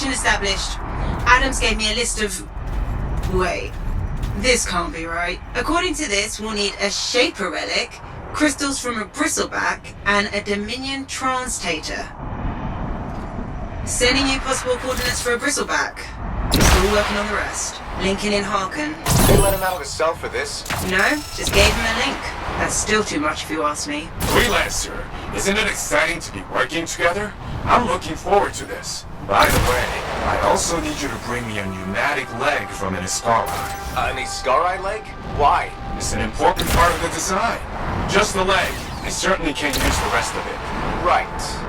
Connection established. Adams gave me a list of... Wait. This can't be right. According to this, we'll need a Shaper Relic, crystals from a Bristleback, and a Dominion Translator. Sending you possible coordinates for a Bristleback. Still working on the rest. Linking in Harken. They let him out of his cell for this? No, just gave him a link. That's still too much if you ask me. Freelancer, isn't it exciting to be working together? I'm looking forward to this. By the way, I also need you to bring me a pneumatic leg from an Iskari. An Iskari leg? Why? It's an important part of the design. Just the leg. I certainly can't use the rest of it. Right.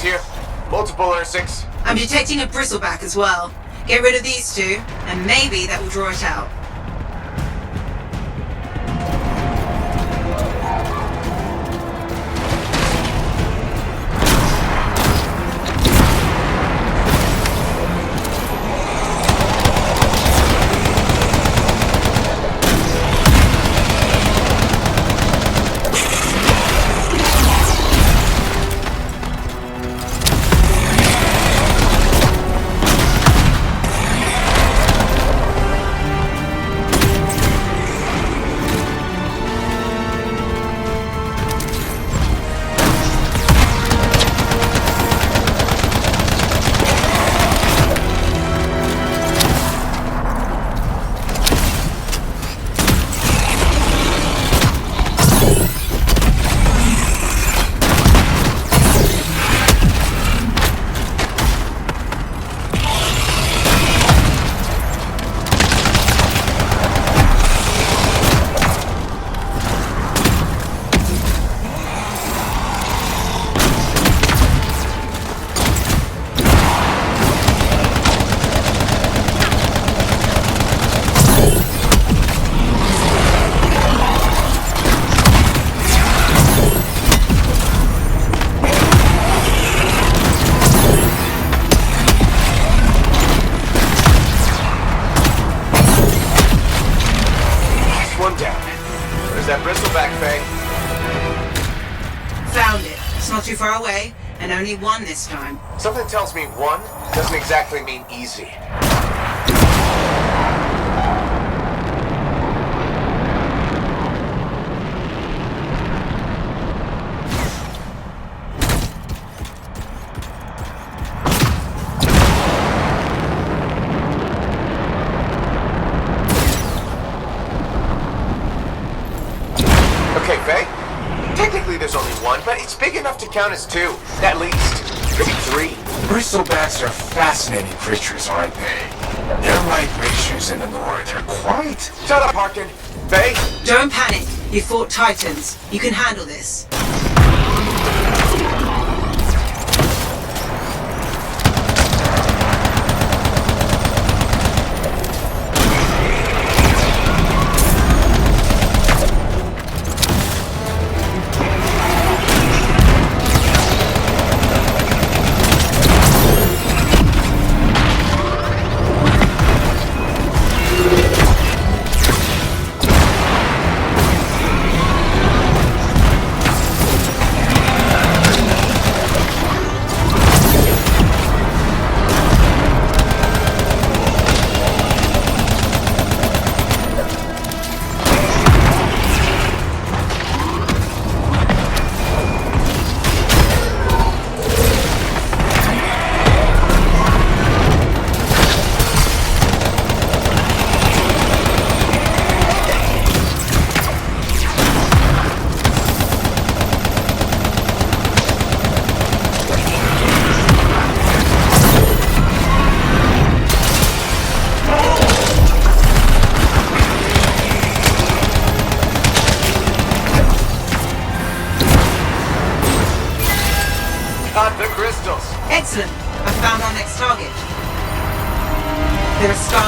Here. Multiple Ursix. I'm detecting a Bristleback as well. Get rid of these two, and maybe that will draw it out. Too far away, and only one this time. Something tells me one doesn't exactly mean easy. Okay, Faye. Technically there's only one, but it's big enough to count as two. At least. Maybe three. Bristlebacks are fascinating creatures, aren't they? Their migrations in the north are quite... Shut up, Harken. Faye? Don't panic. You fought Titans. You can handle this.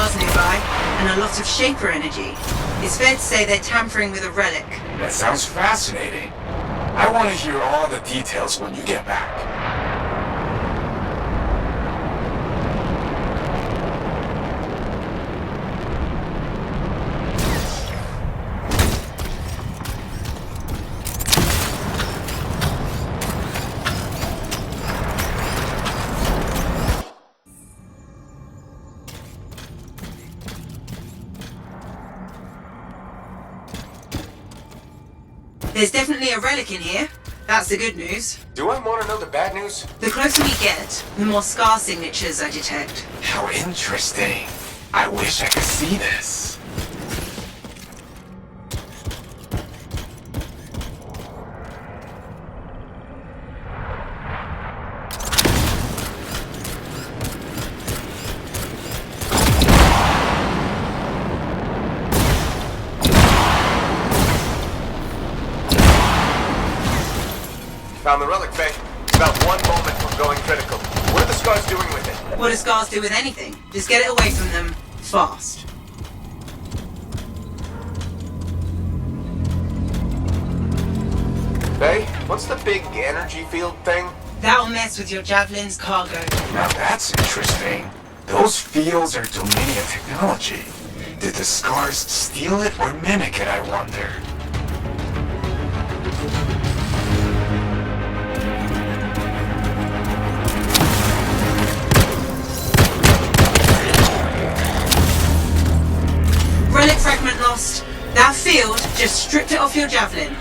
scars nearby, and a lot of Shaper energy. It's fair to say they're tampering with a relic. That sounds fascinating. I want to hear all the details when you get back. There's definitely a relic in here. That's the good news. Do I want to know the bad news? The closer we get, the more scar signatures I detect. How interesting. I wish I could see this. Found the relic, Faye. About 1 moment from going critical. What are the scars doing with it? What do scars do with anything? Just get it away from them, fast. Faye, what's the big energy field thing? That'll mess with your javelin's cargo. Now that's interesting. Those fields are Dominion technology. Did the scars steal it or mimic it, I wonder? Relic fragment lost. That field just stripped it off your javelin.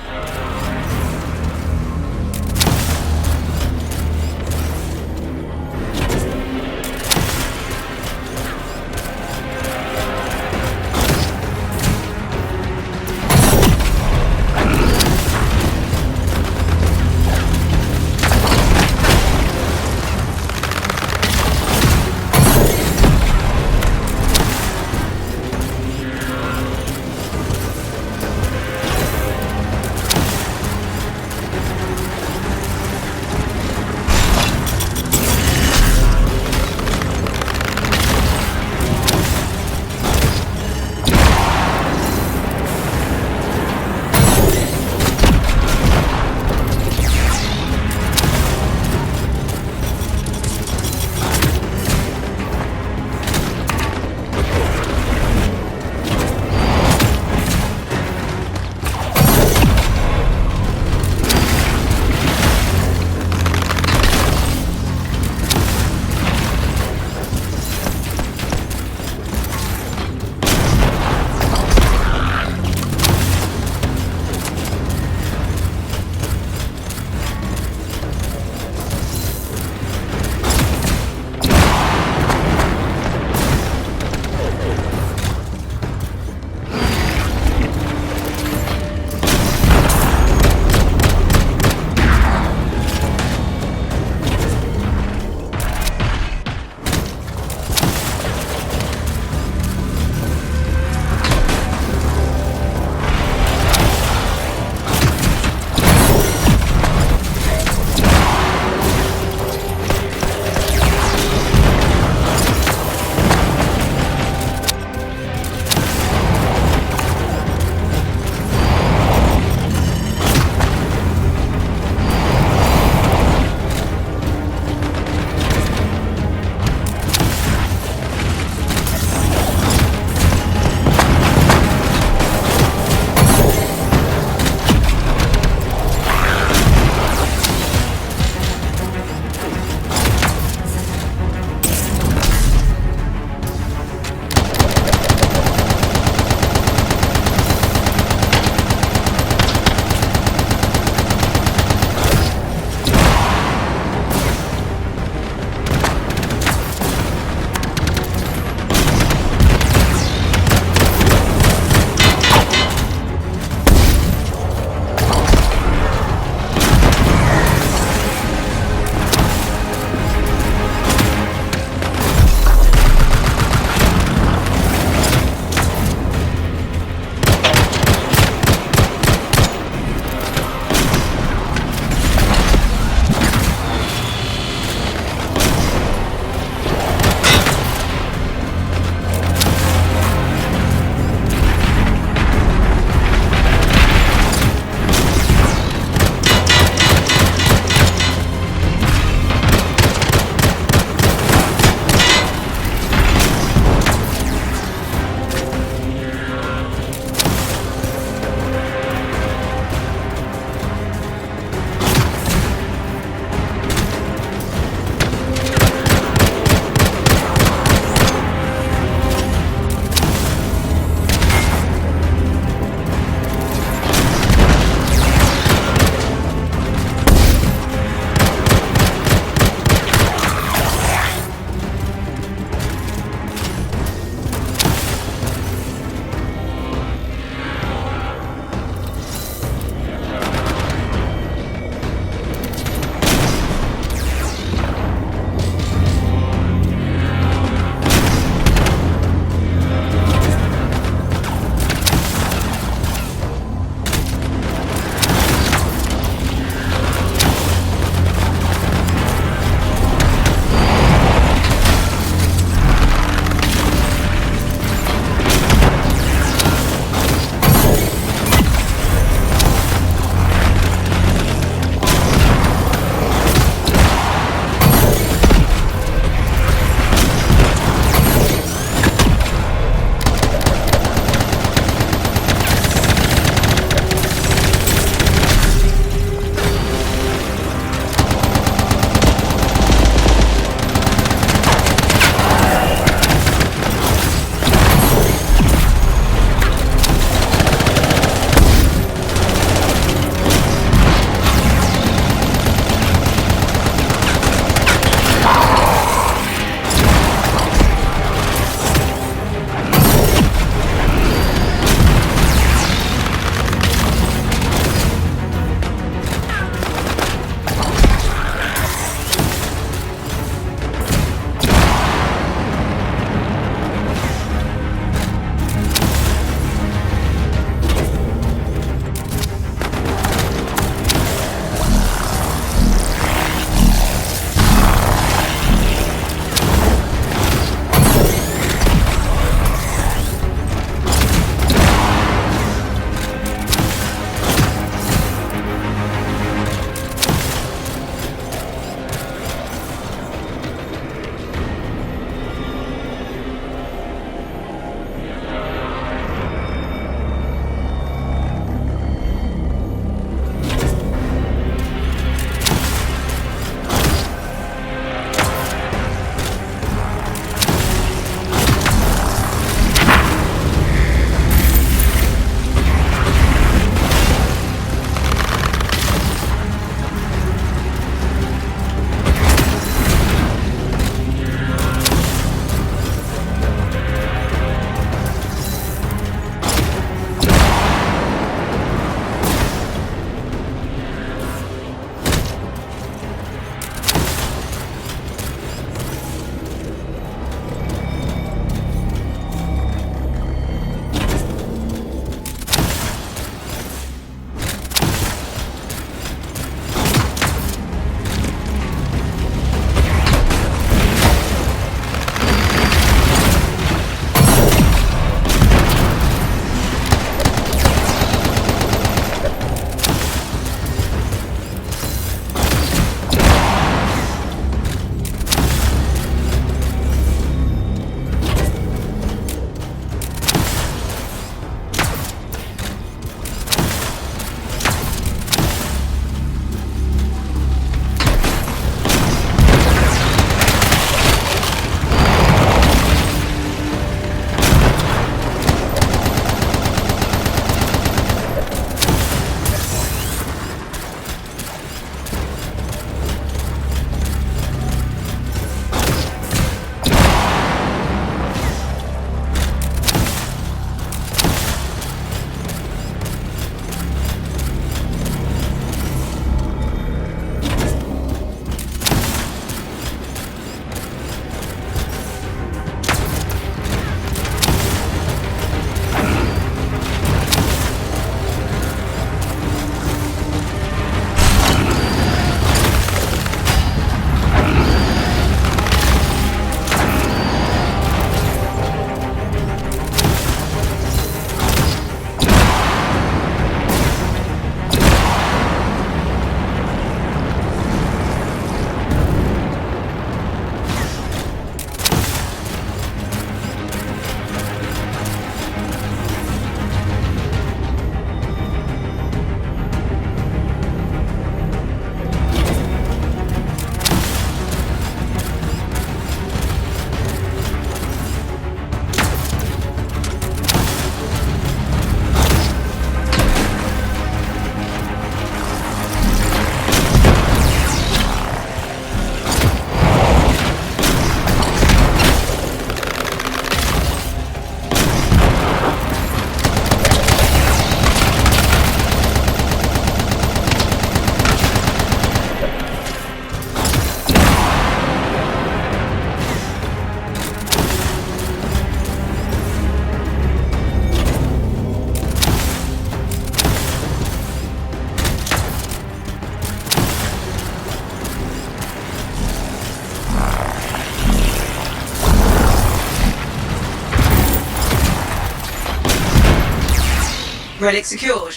Relic secured.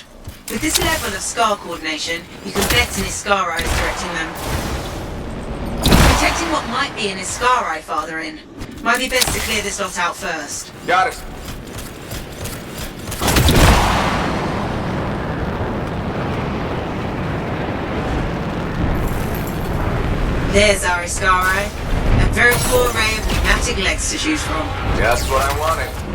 With this level of Scar coordination, you can bet an Iskar Eye is directing them. Protecting what might be an Iskar Eye farther in. Might be best to clear this lot out first. Got it. There's our Iskar Eye. A veritable array of pneumatic legs to choose from. Just what I wanted.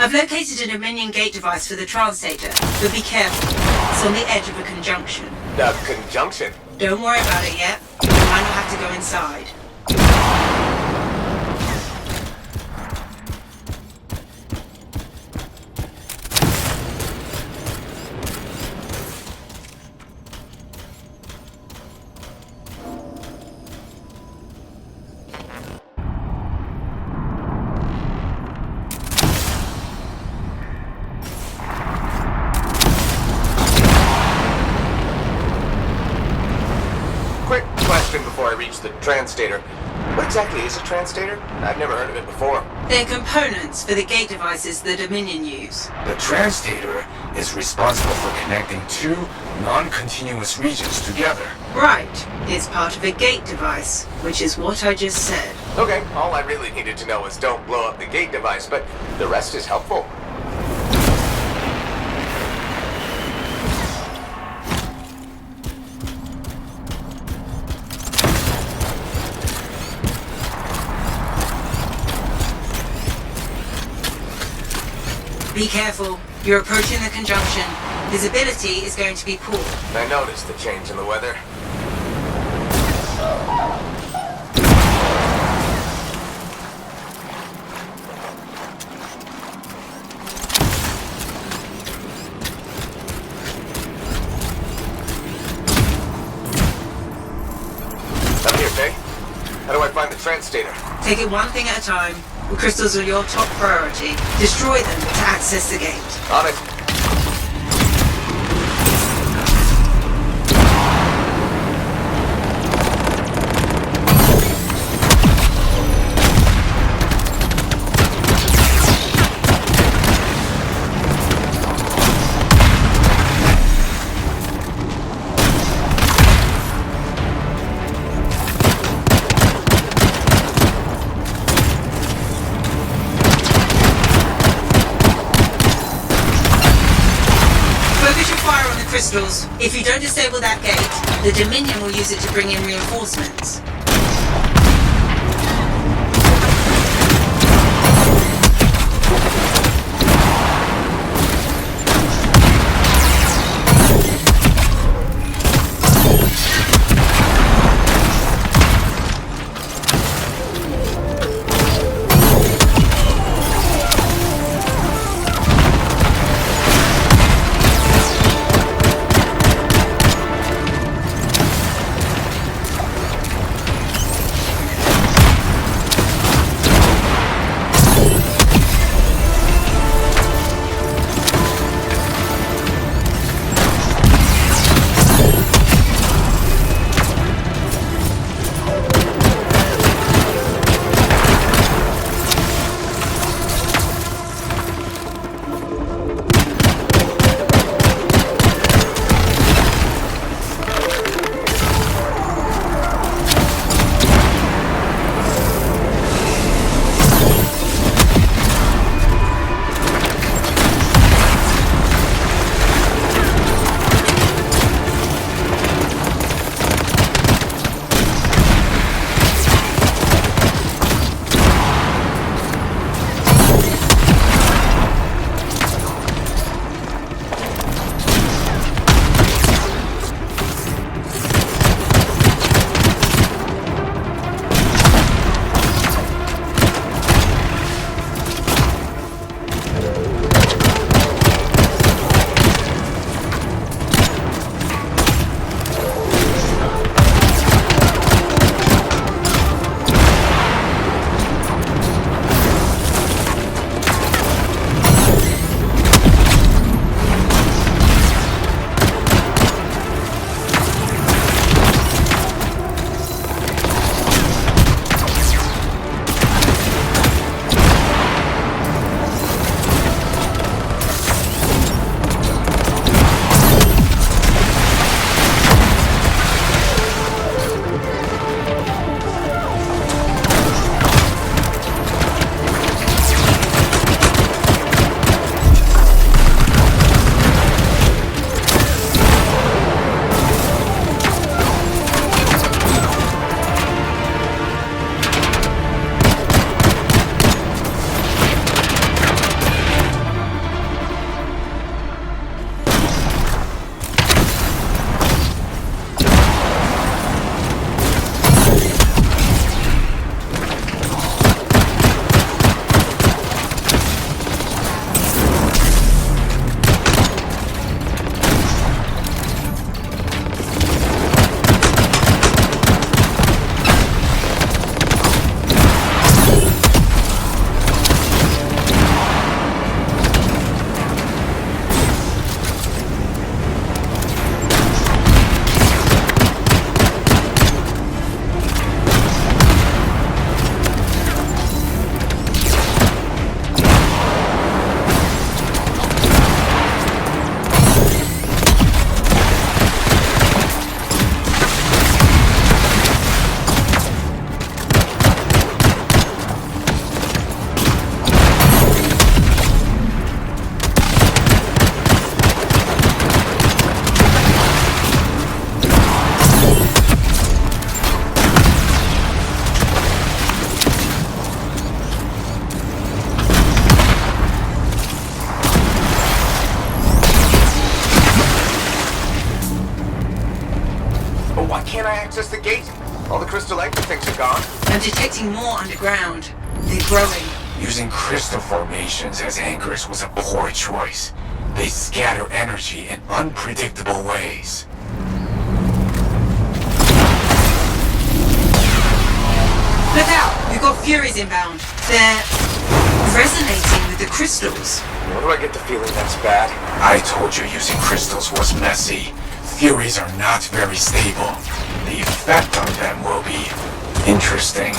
I've located a Dominion gate device for the translator, but be careful. It's on the edge of a conjunction. A conjunction? Don't worry about it yet. You might not have to go inside. Before I reach the translator. What exactly is a translator? I've never heard of it before. They're components for the gate devices the Dominion use. The translator is responsible for connecting two non-continuous regions together. Right. It's part of a gate device, which is what I just said. Okay, all I really needed to know was don't blow up the gate device, but the rest is helpful. Be careful. You're approaching the conjunction. Visibility is going to be poor. I noticed the change in the weather. I'm here, Faye. How do I find the translator? Take it one thing at a time. The crystals are your top priority. Destroy them to access the gate. On it. Crystals. If you don't disable that gate, the Dominion will use it to bring in reinforcements. I access the gate? All the crystal egg things are gone. I'm detecting more underground. They're growing. Using crystal formations as anchors was a poor choice. They scatter energy in unpredictable ways. Look out! We've got Furies inbound. They're resonating with the crystals. Why do I get the feeling that's bad? I told you using crystals was messy. Furies are not very stable. The effect on them will be interesting.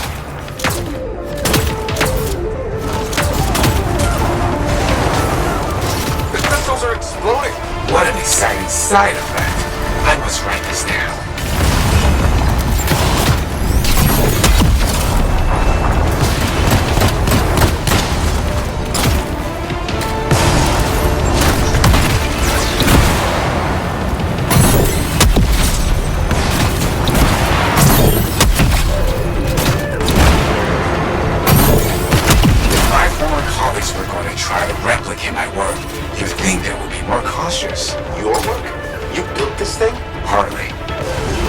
The crystals are exploding! What an exciting side effect. I must write this down. Try to replicate my work, you'd think they would be more cautious. Your work? You built this thing? Hardly.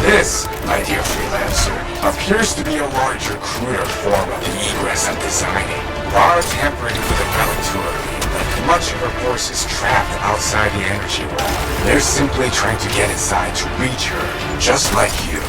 This, my dear freelancer, appears to be a larger, cruder form of the egress I'm designing. Far tampering with the relic too early, but much of her force is trapped outside the energy wall. They're simply trying to get inside to reach her, just like you.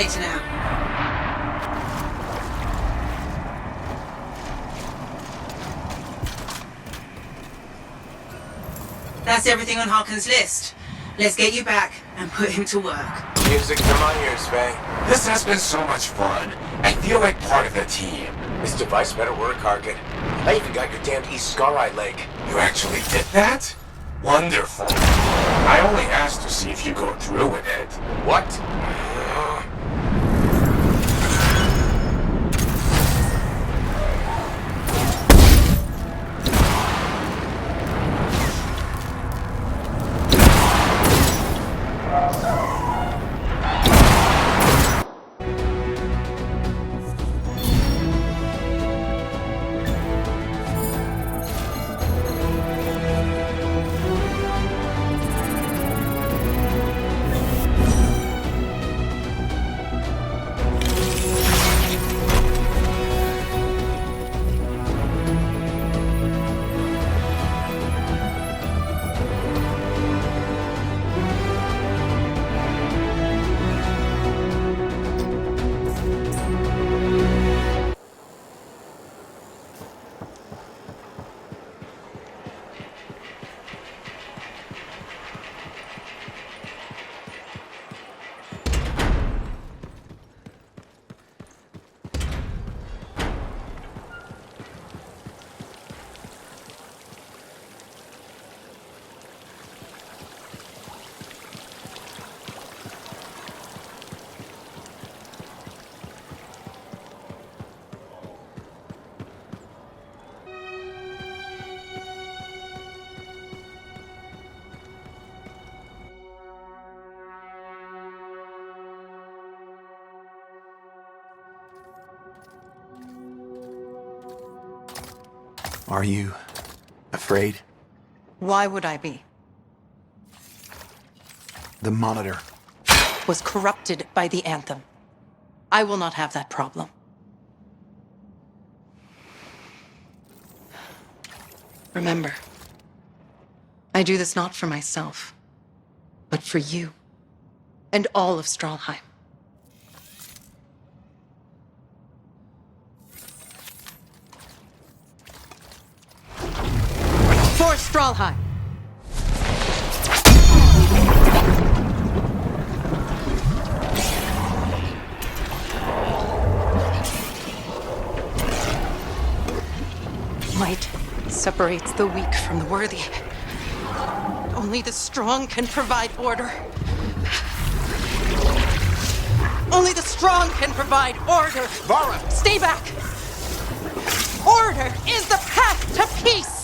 dictator now. That's everything on Harkin's list. Let's get you back and put him to work. Music to my ears, Faye. This has been so much fun. I feel like part of the team. This device better work, Harkin. I even got your damned East Scar Eye leg. You actually did that? Wonderful. I only asked to see if you go through with it. What? Are you afraid? Why would I be? The monitor. Was corrupted by the Anthem. I will not have that problem. Remember, I do this not for myself, but for you and all of Stralheim. For Stralheim! Might separates the weak from the worthy. Only the strong can provide order. Only the strong can provide order. Vara! Stay back! Order is the path to peace!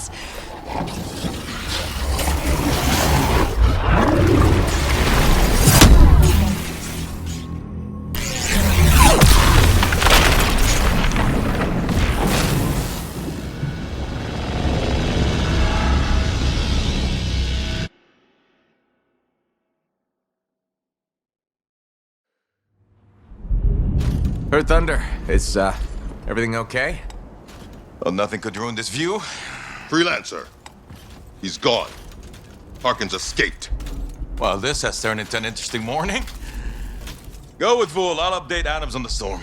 Her Thunder, is, everything okay? Well, nothing could ruin this view. Freelancer. He's gone. Harkin's escaped. Well, this has turned into an interesting morning. Go with Fool. I'll update Adams on the storm.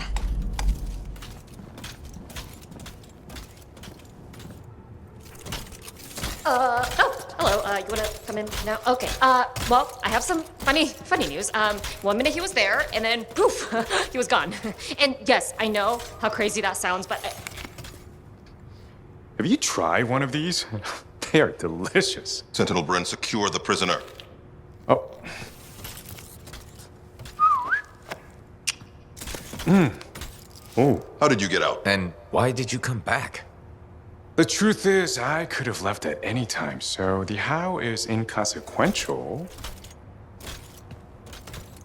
Hello, you wanna come in now? Okay, well, I have some funny news. 1 minute he was there, and then poof, he was gone. And yes, I know how crazy that sounds, but Have you tried one of these? They are delicious. Sentinel Bryn, secure the prisoner. Oh. Oh. How did you get out? And why did you come back? The truth is, I could have left at any time, so the how is inconsequential.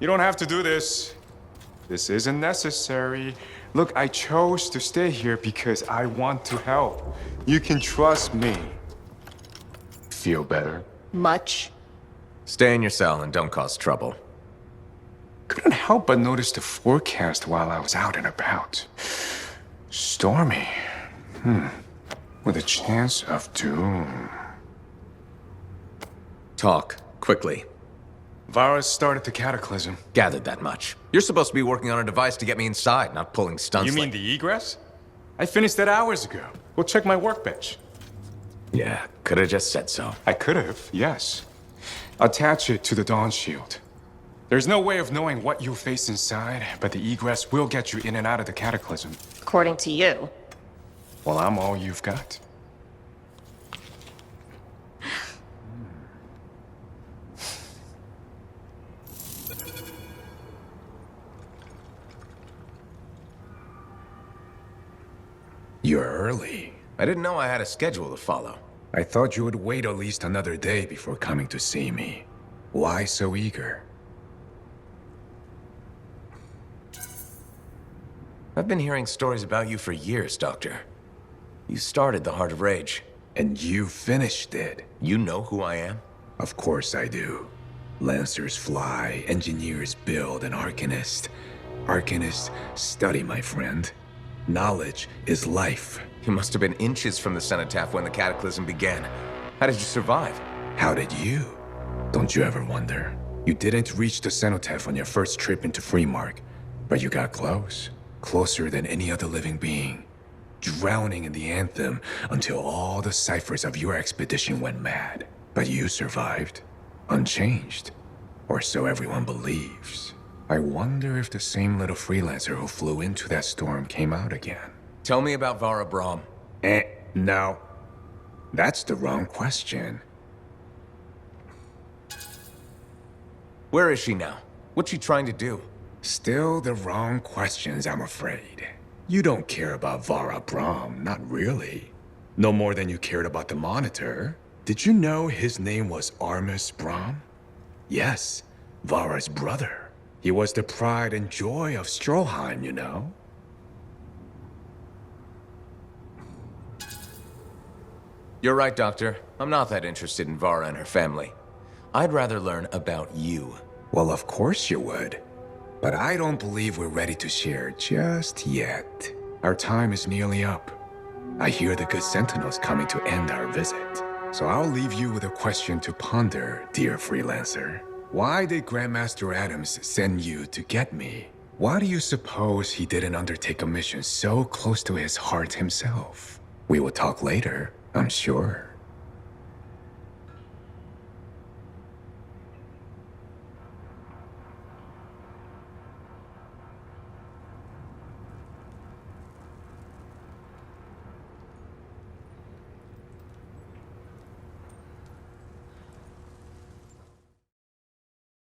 You don't have to do this. This isn't necessary. Look, I chose to stay here because I want to help. You can trust me. Feel better? much. Stay in your cell and don't cause trouble. Couldn't help but notice the forecast while I was out and about. Stormy. With a chance of doom. Talk, quickly. Vara started the cataclysm. Gathered that much. You're supposed to be working on a device to get me inside, not pulling stunts You mean like... the egress? I finished that hours ago. Go check my workbench. Yeah, could have just said so. I could have, yes. Attach it to the Dawn Shield. There's no way of knowing what you'll face inside, but the egress will get you in and out of the cataclysm. According to you. Well, I'm all you've got. You're early. I didn't know I had a schedule to follow. I thought you would wait at least another day before coming to see me. Why so eager? I've been hearing stories about you for years, Doctor. You started the Heart of Rage. And you finished it. You know who I am? Of course I do. Lancers fly, engineers build, and Arcanists. Arcanists study, my friend. Knowledge is life. You must have been inches from the cenotaph when the cataclysm began. How did you survive? How did you? Don't you ever wonder? You didn't reach the cenotaph on your first trip into Freemark, but you got close. Closer than any other living being. Drowning in the Anthem until all the ciphers of your expedition went mad. But you survived. Unchanged. Or so everyone believes. I wonder if the same little freelancer who flew into that storm came out again. Tell me about Vara Brahm. No. That's the wrong question. Where is she now? What's she trying to do? Still the wrong questions, I'm afraid. You don't care about Vara Brahm, not really. No more than you cared about the Monitor. Did you know his name was Armus Brahm? Yes, Vara's brother. He was the pride and joy of Stroheim, you know? You're right, Doctor. I'm not that interested in Vara and her family. I'd rather learn about you. Well, of course you would. But I don't believe we're ready to share just yet. Our time is nearly up. I hear the good sentinels coming to end our visit. So I'll leave you with a question to ponder, dear freelancer. Why did Grandmaster Adams send you to get me? Why do you suppose he didn't undertake a mission so close to his heart himself? We will talk later, I'm sure.